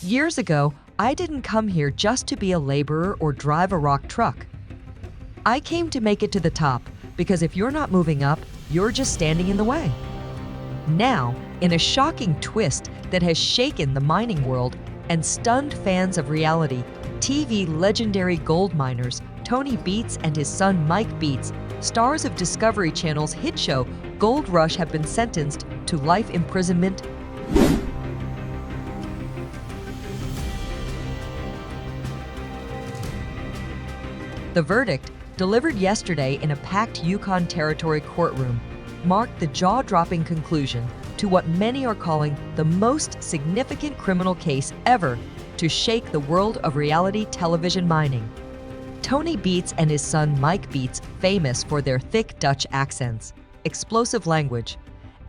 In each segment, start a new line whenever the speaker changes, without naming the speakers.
Years ago, I didn't come here just to be a laborer or drive a rock truck. I came to make it to the top because if you're not moving up, you're just standing in the way. Now, in a shocking twist that has shaken the mining world and stunned fans of reality, TV legendary gold miners Tony Beets and his son Mike Beets, stars of Discovery Channel's hit show Gold Rush, have been sentenced to life imprisonment. The verdict, delivered yesterday in a packed Yukon Territory courtroom, marked the jaw-dropping conclusion to what many are calling the most significant criminal case ever to shake the world of reality television mining. Tony Beets and his son Mike Beets, famous for their thick Dutch accents, explosive language,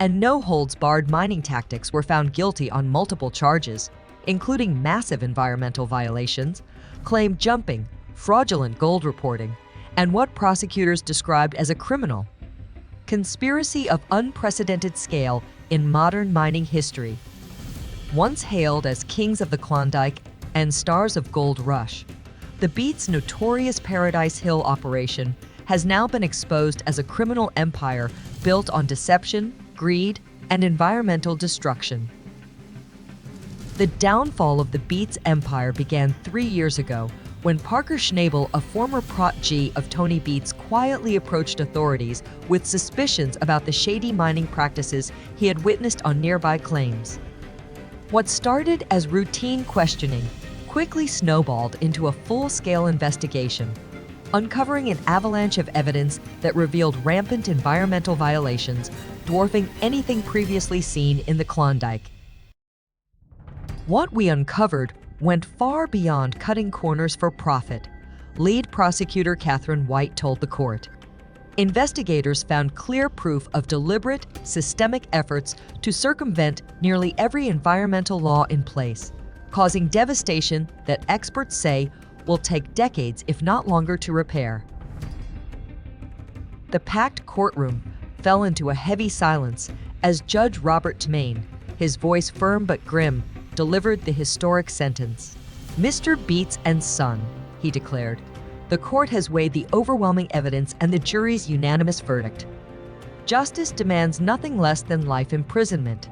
and no-holds-barred mining tactics, were found guilty on multiple charges, including massive environmental violations, claim jumping, fraudulent gold reporting, and what prosecutors described as a criminal conspiracy of unprecedented scale in modern mining history. Once hailed as kings of the Klondike and stars of Gold Rush, the Beets' notorious Paradise Hill operation has now been exposed as a criminal empire built on deception, greed, and environmental destruction. The downfall of the Beets empire began 3 years ago when Parker Schnabel, a former protégé of Tony Beets, quietly approached authorities with suspicions about the shady mining practices he had witnessed on nearby claims. What started as routine questioning quickly snowballed into a full-scale investigation, uncovering an avalanche of evidence that revealed rampant environmental violations dwarfing anything previously seen in the Klondike. What we uncovered went far beyond cutting corners for profit, lead prosecutor Catherine White told the court. Investigators found clear proof of deliberate, systemic efforts to circumvent nearly every environmental law in place, causing devastation that experts say will take decades, if not longer, to repair. The packed courtroom fell into a heavy silence as Judge Robert Tmain, his voice firm but grim, delivered the historic sentence. "Mr. Beets and son," he declared. "The court has weighed the overwhelming evidence and the jury's unanimous verdict. Justice demands nothing less than life imprisonment."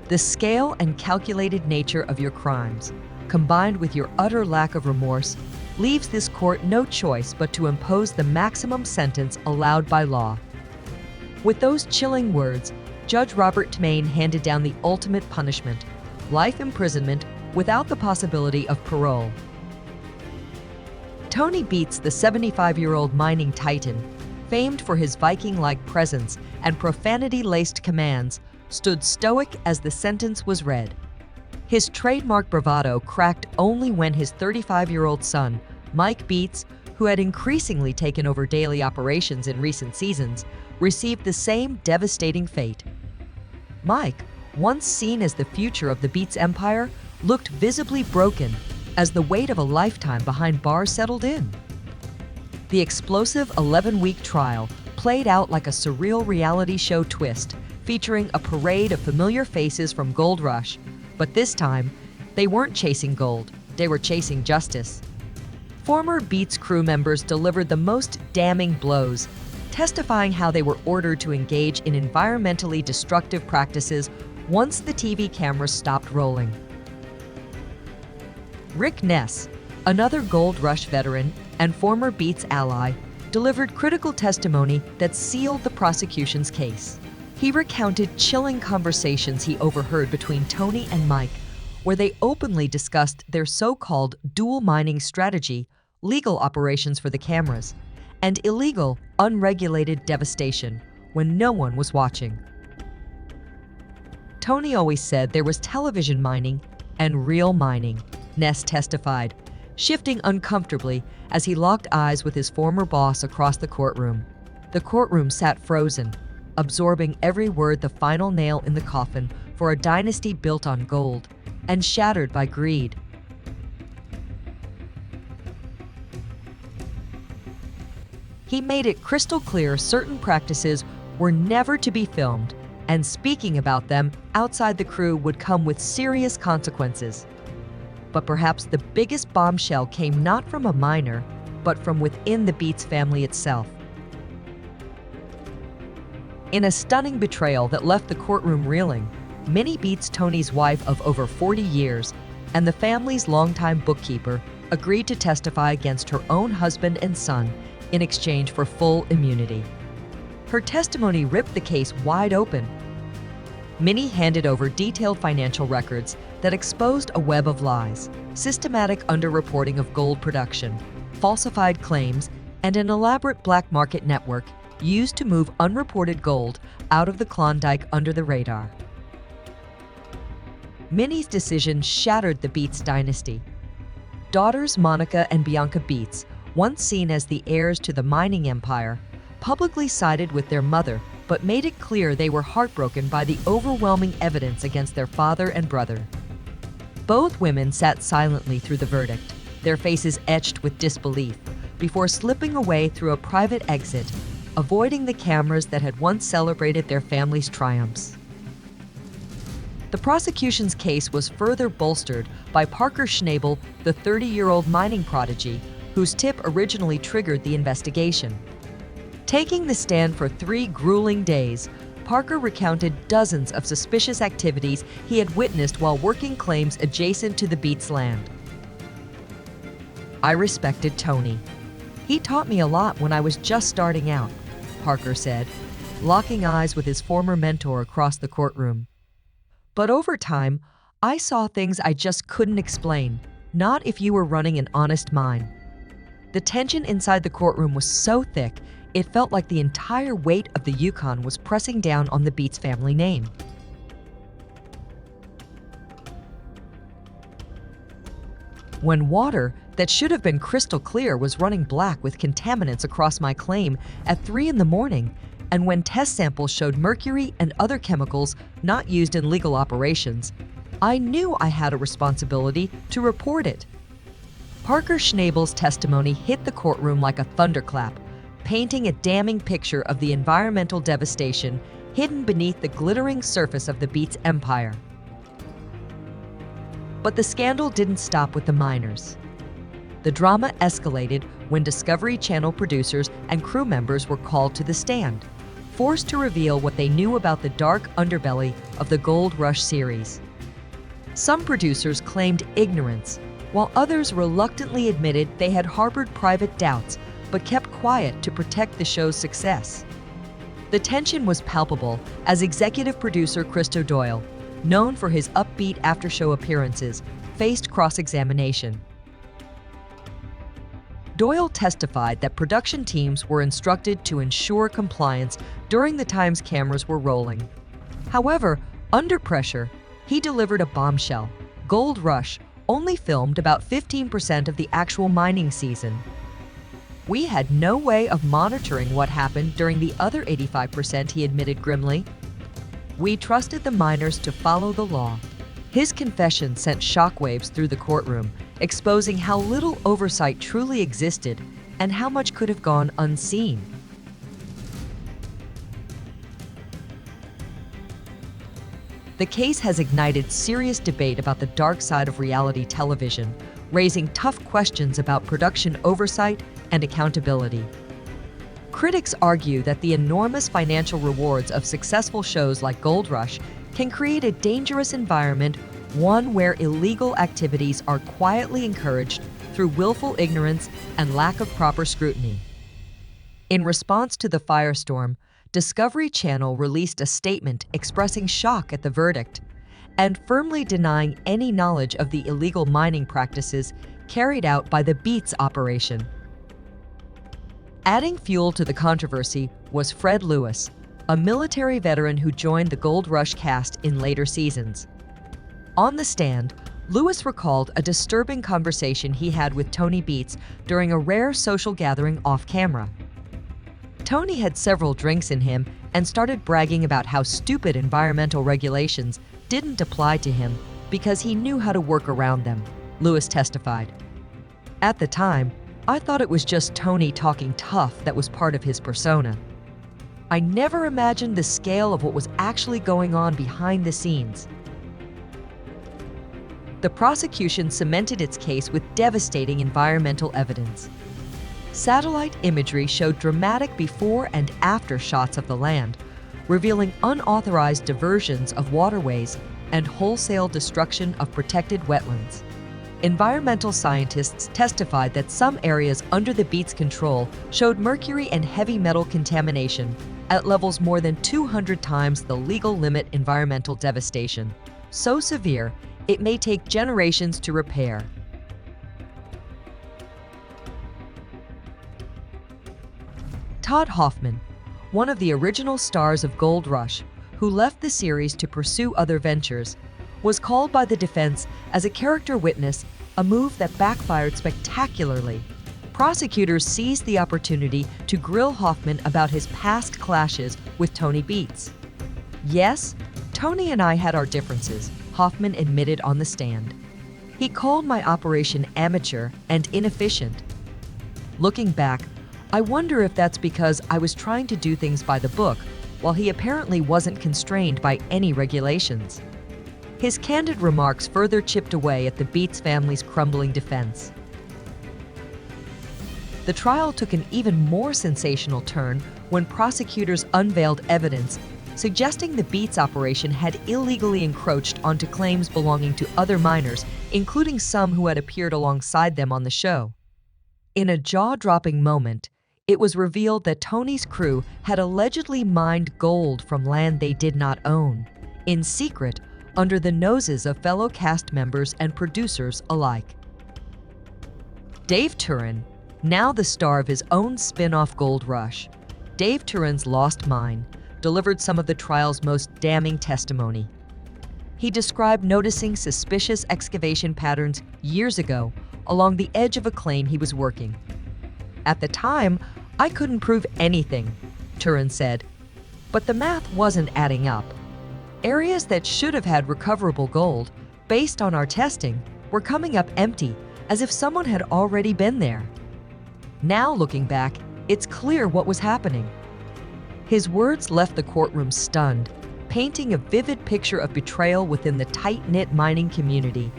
The scale and calculated nature of your crimes, combined with your utter lack of remorse, leaves this court no choice but to impose the maximum sentence allowed by law. With those chilling words, Judge Robert Tmain handed down the ultimate punishment, life imprisonment without the possibility of parole. Tony Beets, the 75-year-old mining titan, famed for his Viking-like presence and profanity-laced commands, stood stoic as the sentence was read. His trademark bravado cracked only when his 35-year-old son, Mike Beets, who had increasingly taken over daily operations in recent seasons, received the same devastating fate. Mike, once seen as the future of the Beets empire, looked visibly broken as the weight of a lifetime behind bars settled in. The explosive 11-week trial played out like a surreal reality show twist, featuring a parade of familiar faces from Gold Rush, but this time, they weren't chasing gold, they were chasing justice. Former Beets crew members delivered the most damning blows, testifying how they were ordered to engage in environmentally destructive practices once the TV cameras stopped rolling. Rick Ness, another Gold Rush veteran and former Beets ally, delivered critical testimony that sealed the prosecution's case. He recounted chilling conversations he overheard between Tony and Mike, where they openly discussed their so-called dual mining strategy, legal operations for the cameras, and illegal, unregulated devastation when no one was watching. Tony always said there was television mining and real mining, Ness testified, shifting uncomfortably as he locked eyes with his former boss across the courtroom. The courtroom sat frozen, absorbing every word, the final nail in the coffin for a dynasty built on gold and shattered by greed. He made it crystal clear certain practices were never to be filmed and speaking about them outside the crew would come with serious consequences. But perhaps the biggest bombshell came not from a minor, but from within the Beets family itself. In a stunning betrayal that left the courtroom reeling, Minnie Beets, Tony's wife of over 40 years, and the family's longtime bookkeeper agreed to testify against her own husband and son in exchange for full immunity. Her testimony ripped the case wide open. Minnie handed over detailed financial records that exposed a web of lies, systematic underreporting of gold production, falsified claims, and an elaborate black market network used to move unreported gold out of the Klondike under the radar. Minnie's decision shattered the Beets dynasty. Daughters Monica and Bianca Beets, once seen as the heirs to the mining empire, publicly sided with their mother, but made it clear they were heartbroken by the overwhelming evidence against their father and brother. Both women sat silently through the verdict, their faces etched with disbelief, before slipping away through a private exit, avoiding the cameras that had once celebrated their family's triumphs. The prosecution's case was further bolstered by Parker Schnabel, the 30-year-old mining prodigy, whose tip originally triggered the investigation. Taking the stand for 3 grueling days, Parker recounted dozens of suspicious activities he had witnessed while working claims adjacent to the Beets land. "I respected Tony. He taught me a lot when I was just starting out," Parker said, locking eyes with his former mentor across the courtroom. "But over time, I saw things I just couldn't explain, not if you were running an honest mine." The tension inside the courtroom was so thick, it felt like the entire weight of the Yukon was pressing down on the Beets family name. When water that should have been crystal clear was running black with contaminants across my claim at 3 in the morning, and when test samples showed mercury and other chemicals not used in legal operations, I knew I had a responsibility to report it. Parker Schnabel's testimony hit the courtroom like a thunderclap, painting a damning picture of the environmental devastation hidden beneath the glittering surface of the Beets empire. But the scandal didn't stop with the miners. The drama escalated when Discovery Channel producers and crew members were called to the stand, forced to reveal what they knew about the dark underbelly of the Gold Rush series. Some producers claimed ignorance, while others reluctantly admitted they had harbored private doubts but kept quiet to protect the show's success. The tension was palpable as executive producer Christo Doyle, known for his upbeat after-show appearances, faced cross-examination. Doyle testified that production teams were instructed to ensure compliance during the times cameras were rolling. However, under pressure, he delivered a bombshell. Gold Rush only filmed about 15% of the actual mining season. "We had no way of monitoring what happened during the other 85%, he admitted grimly. "We trusted the miners to follow the law." His confession sent shockwaves through the courtroom, exposing how little oversight truly existed and how much could have gone unseen. The case has ignited serious debate about the dark side of reality television, raising tough questions about production oversight and accountability. Critics argue that the enormous financial rewards of successful shows like Gold Rush can create a dangerous environment, one where illegal activities are quietly encouraged through willful ignorance and lack of proper scrutiny. In response to the firestorm, Discovery Channel released a statement expressing shock at the verdict and firmly denying any knowledge of the illegal mining practices carried out by the Beets operation. Adding fuel to the controversy was Fred Lewis, a military veteran who joined the Gold Rush cast in later seasons. On the stand, Lewis recalled a disturbing conversation he had with Tony Beets during a rare social gathering off-camera. Tony had several drinks in him and started bragging about how stupid environmental regulations didn't apply to him because he knew how to work around them, Lewis testified. "At the time, I thought it was just Tony talking tough that was part of his persona. I never imagined the scale of what was actually going on behind the scenes. The prosecution cemented its case with devastating environmental evidence. Satellite imagery showed dramatic before and after shots of the land, revealing unauthorized diversions of waterways and wholesale destruction of protected wetlands. Environmental scientists testified that some areas under the Beets' control showed mercury and heavy metal contamination at levels more than 200 times the legal limit. Environmental devastation so severe it may take generations to repair. Todd Hoffman, one of the original stars of Gold Rush, who left the series to pursue other ventures, was called by the defense as a character witness, a move that backfired spectacularly. Prosecutors seized the opportunity to grill Hoffman about his past clashes with Tony Beets. "Yes, Tony and I had our differences," Hoffman admitted on the stand. "He called my operation amateur and inefficient. Looking back, I wonder if that's because I was trying to do things by the book, while he apparently wasn't constrained by any regulations." His candid remarks further chipped away at the Beets family's crumbling defense. The trial took an even more sensational turn when prosecutors unveiled evidence suggesting the Beets operation had illegally encroached onto claims belonging to other miners, including some who had appeared alongside them on the show. In a jaw-dropping moment, it was revealed that Tony's crew had allegedly mined gold from land they did not own, in secret, under the noses of fellow cast members and producers alike. Dave Turin, now the star of his own spin-off Gold Rush, Dave Turin's Lost Mine, delivered some of the trial's most damning testimony. He described noticing suspicious excavation patterns years ago along the edge of a claim he was working. "At the time, I couldn't prove anything," Turin said, "but the math wasn't adding up. Areas that should have had recoverable gold, based on our testing, were coming up empty, as if someone had already been there. Now looking back, it's clear what was happening." His words left the courtroom stunned, painting a vivid picture of betrayal within the tight-knit mining community.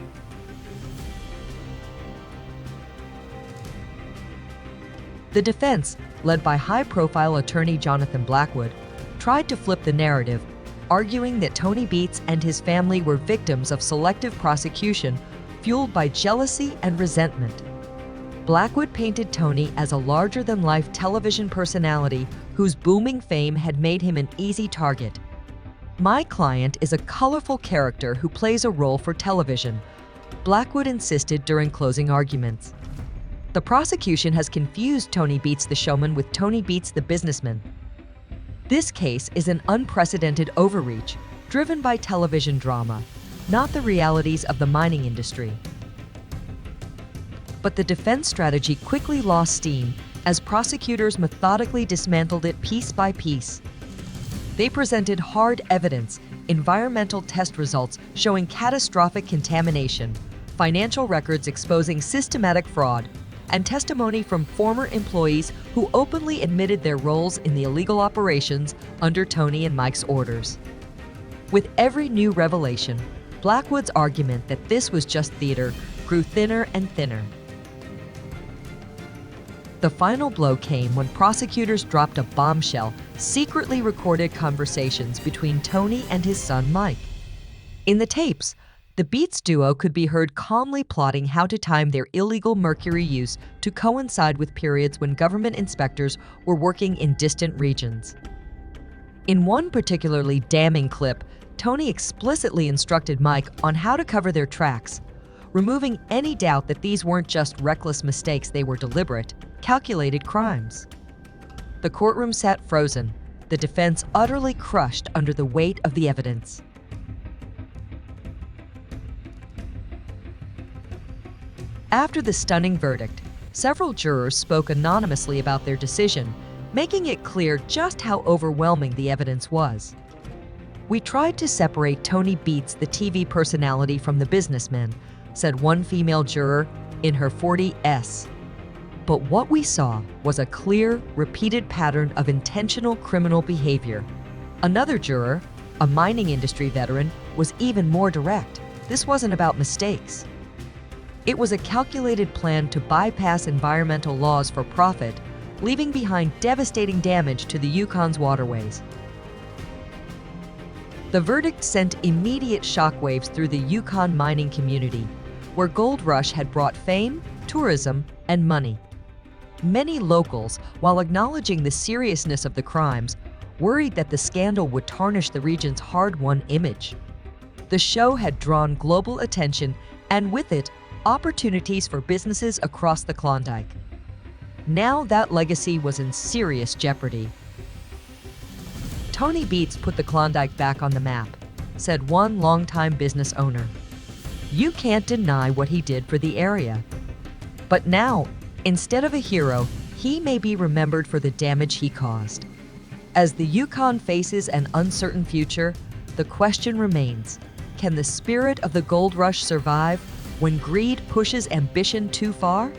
The defense, led by high-profile attorney Jonathan Blackwood, tried to flip the narrative, arguing that Tony Beets and his family were victims of selective prosecution fueled by jealousy and resentment. Blackwood painted Tony as a larger-than-life television personality whose booming fame had made him an easy target. "My client is a colorful character who plays a role for television," Blackwood insisted during closing arguments. The prosecution has confused Tony Beets the showman with Tony Beets the businessman. This case is an unprecedented overreach, driven by television drama, not the realities of the mining industry. But the defense strategy quickly lost steam as prosecutors methodically dismantled it piece by piece. They presented hard evidence, environmental test results showing catastrophic contamination, financial records exposing systematic fraud, and testimony from former employees who openly admitted their roles in the illegal operations under Tony and Mike's orders. With every new revelation, Blackwood's argument that this was just theater grew thinner and thinner. The final blow came when prosecutors dropped a bombshell, secretly recorded conversations between Tony and his son Mike. In the tapes, the Beets duo could be heard calmly plotting how to time their illegal mercury use to coincide with periods when government inspectors were working in distant regions. In one particularly damning clip, Tony explicitly instructed Mike on how to cover their tracks, removing any doubt that these weren't just reckless mistakes, they were deliberate, calculated crimes. The courtroom sat frozen, the defense utterly crushed under the weight of the evidence. After the stunning verdict, several jurors spoke anonymously about their decision, making it clear just how overwhelming the evidence was. "We tried to separate Tony Beets, the TV personality, from the businessman," said one female juror in her 40s. But what we saw was a clear, repeated pattern of intentional criminal behavior. Another juror, a mining industry veteran, was even more direct. This wasn't about mistakes. It was a calculated plan to bypass environmental laws for profit, leaving behind devastating damage to the Yukon's waterways. The verdict sent immediate shockwaves through the Yukon mining community, where gold rush had brought fame, tourism, and money. Many locals, while acknowledging the seriousness of the crimes, worried that the scandal would tarnish the region's hard-won image. The show had drawn global attention, and with it, opportunities for businesses across the Klondike. Now that legacy was in serious jeopardy. "Tony Beets put the Klondike back on the map," said one longtime business owner. "You can't deny what he did for the area. But now, instead of a hero, he may be remembered for the damage he caused." As the Yukon faces an uncertain future, the question remains, can the spirit of the gold rush survive when greed pushes ambition too far?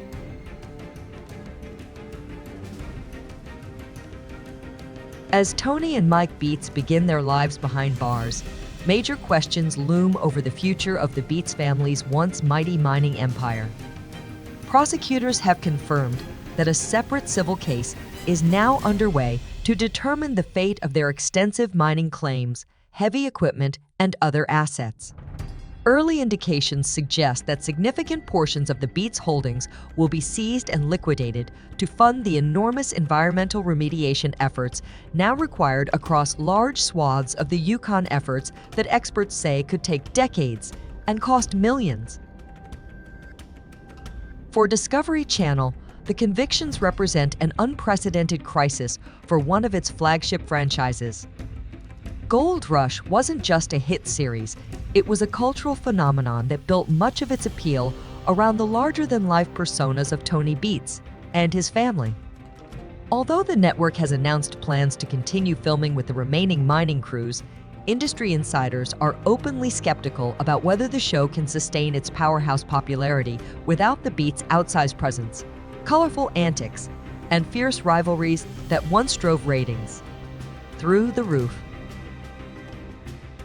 As Tony and Mike Beets begin their lives behind bars, major questions loom over the future of the Beets family's once mighty mining empire. Prosecutors have confirmed that a separate civil case is now underway to determine the fate of their extensive mining claims, heavy equipment, and other assets. Early indications suggest that significant portions of the Beets holdings will be seized and liquidated to fund the enormous environmental remediation efforts now required across large swaths of the Yukon, efforts that experts say could take decades and cost millions. For Discovery Channel, the convictions represent an unprecedented crisis for one of its flagship franchises. Gold Rush wasn't just a hit series, it was a cultural phenomenon that built much of its appeal around the larger-than-life personas of Tony Beets and his family. Although the network has announced plans to continue filming with the remaining mining crews, industry insiders are openly skeptical about whether the show can sustain its powerhouse popularity without the Beets' outsized presence, colorful antics, and fierce rivalries that once drove ratings through the roof.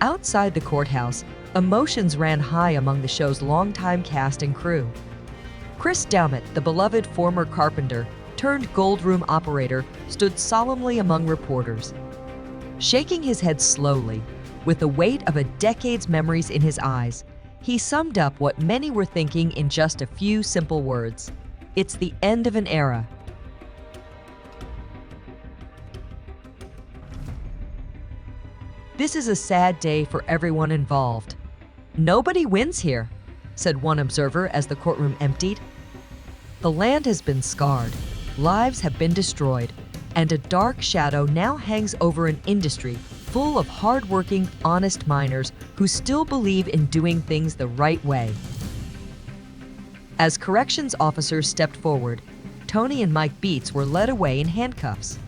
Outside the courthouse, emotions ran high among the show's longtime cast and crew. Chris Dammit, the beloved former carpenter turned gold room operator, stood solemnly among reporters. Shaking his head slowly, with the weight of a decade's memories in his eyes, he summed up what many were thinking in just a few simple words. It's the end of an era. "This is a sad day for everyone involved. Nobody wins here," said one observer as the courtroom emptied. "The land has been scarred, lives have been destroyed, and a dark shadow now hangs over an industry full of hard-working, honest miners who still believe in doing things the right way." As corrections officers stepped forward, Tony and Mike Beets were led away in handcuffs.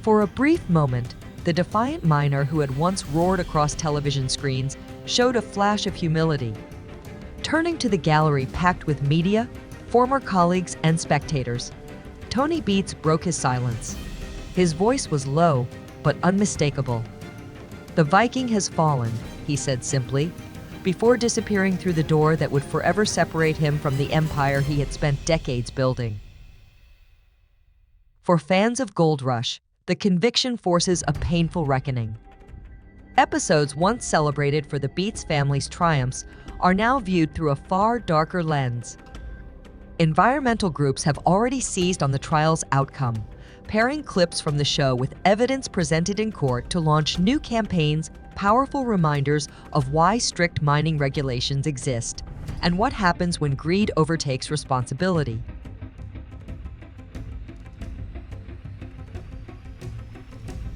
For a brief moment, the defiant miner who had once roared across television screens showed a flash of humility. Turning to the gallery packed with media, former colleagues, and spectators, Tony Beets broke his silence. His voice was low, but unmistakable. "The Viking has fallen," he said simply, before disappearing through the door that would forever separate him from the empire he had spent decades building. For fans of Gold Rush, the conviction forces a painful reckoning. Episodes once celebrated for the Beets family's triumphs are now viewed through a far darker lens. Environmental groups have already seized on the trial's outcome, pairing clips from the show with evidence presented in court to launch new campaigns, powerful reminders of why strict mining regulations exist and what happens when greed overtakes responsibility.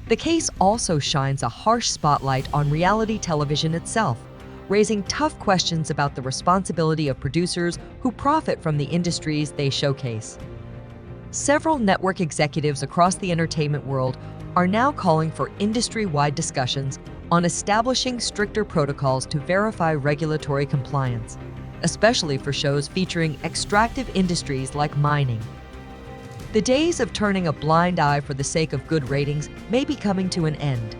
The case also shines a harsh spotlight on reality television itself, raising tough questions about the responsibility of producers who profit from the industries they showcase. Several network executives across the entertainment world are now calling for industry-wide discussions on establishing stricter protocols to verify regulatory compliance, especially for shows featuring extractive industries like mining. The days of turning a blind eye for the sake of good ratings may be coming to an end.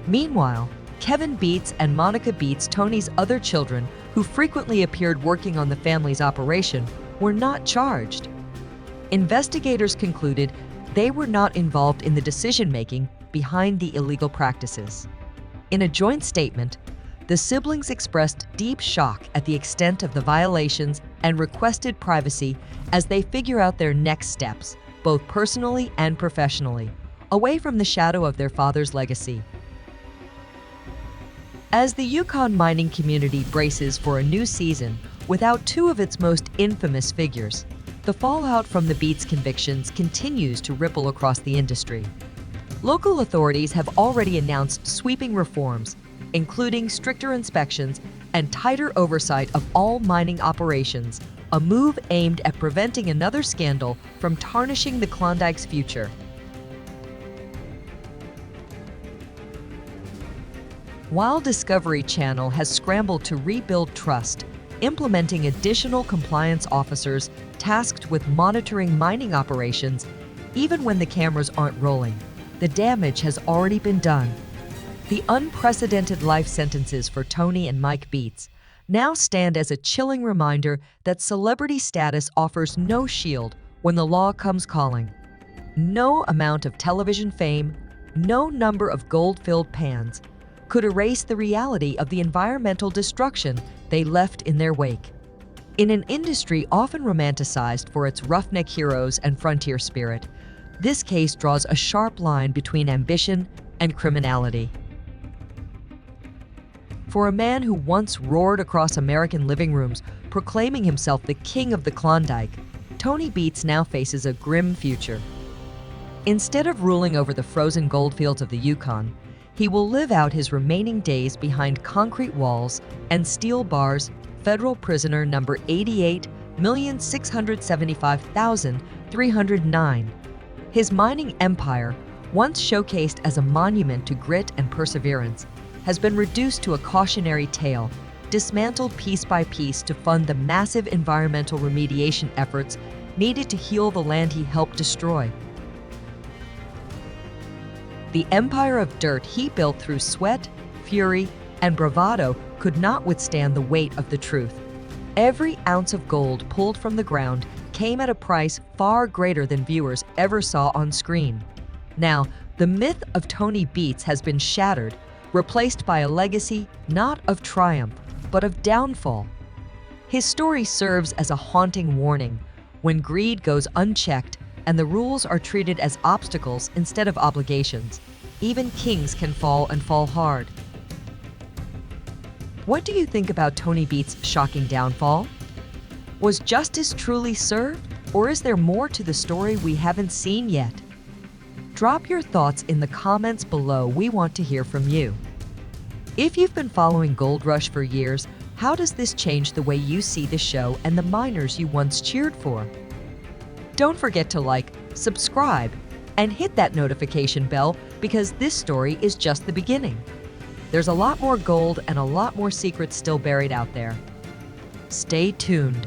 Meanwhile, Kevin Beets and Monica Beets, Tony's other children, who frequently appeared working on the family's operation, were not charged. Investigators concluded they were not involved in the decision-making behind the illegal practices. In a joint statement, the siblings expressed deep shock at the extent of the violations and requested privacy as they figure out their next steps, both personally and professionally, away from the shadow of their father's legacy. As the Yukon mining community braces for a new season without two of its most infamous figures, the fallout from the Beets convictions continues to ripple across the industry. Local authorities have already announced sweeping reforms, including stricter inspections and tighter oversight of all mining operations, a move aimed at preventing another scandal from tarnishing the Klondike's future. While Discovery Channel has scrambled to rebuild trust, implementing additional compliance officers tasked with monitoring mining operations, even when the cameras aren't rolling, the damage has already been done. The unprecedented life sentences for Tony and Mike Beets now stand as a chilling reminder that celebrity status offers no shield when the law comes calling. No amount of television fame, no number of gold-filled pans could erase the reality of the environmental destruction they left in their wake. In an industry often romanticized for its roughneck heroes and frontier spirit, this case draws a sharp line between ambition and criminality. For a man who once roared across American living rooms, proclaiming himself the king of the Klondike, Tony Beets now faces a grim future. Instead of ruling over the frozen goldfields of the Yukon, he will live out his remaining days behind concrete walls and steel bars, federal prisoner number 88,675,309. His mining empire, once showcased as a monument to grit and perseverance, has been reduced to a cautionary tale, dismantled piece by piece to fund the massive environmental remediation efforts needed to heal the land he helped destroy. The empire of dirt he built through sweat, fury, and bravado could not withstand the weight of the truth. Every ounce of gold pulled from the ground came at a price far greater than viewers ever saw on screen. Now, the myth of Tony Beets has been shattered, replaced by a legacy not of triumph, but of downfall. His story serves as a haunting warning. When greed goes unchecked and the rules are treated as obstacles instead of obligations, even kings can fall and fall hard. What do you think about Tony Beets' shocking downfall? Was justice truly served, or is there more to the story we haven't seen yet? Drop your thoughts in the comments below. We want to hear from you. If you've been following Gold Rush for years, how does this change the way you see the show and the miners you once cheered for? Don't forget to like, subscribe, and hit that notification bell because this story is just the beginning. There's a lot more gold and a lot more secrets still buried out there. Stay tuned.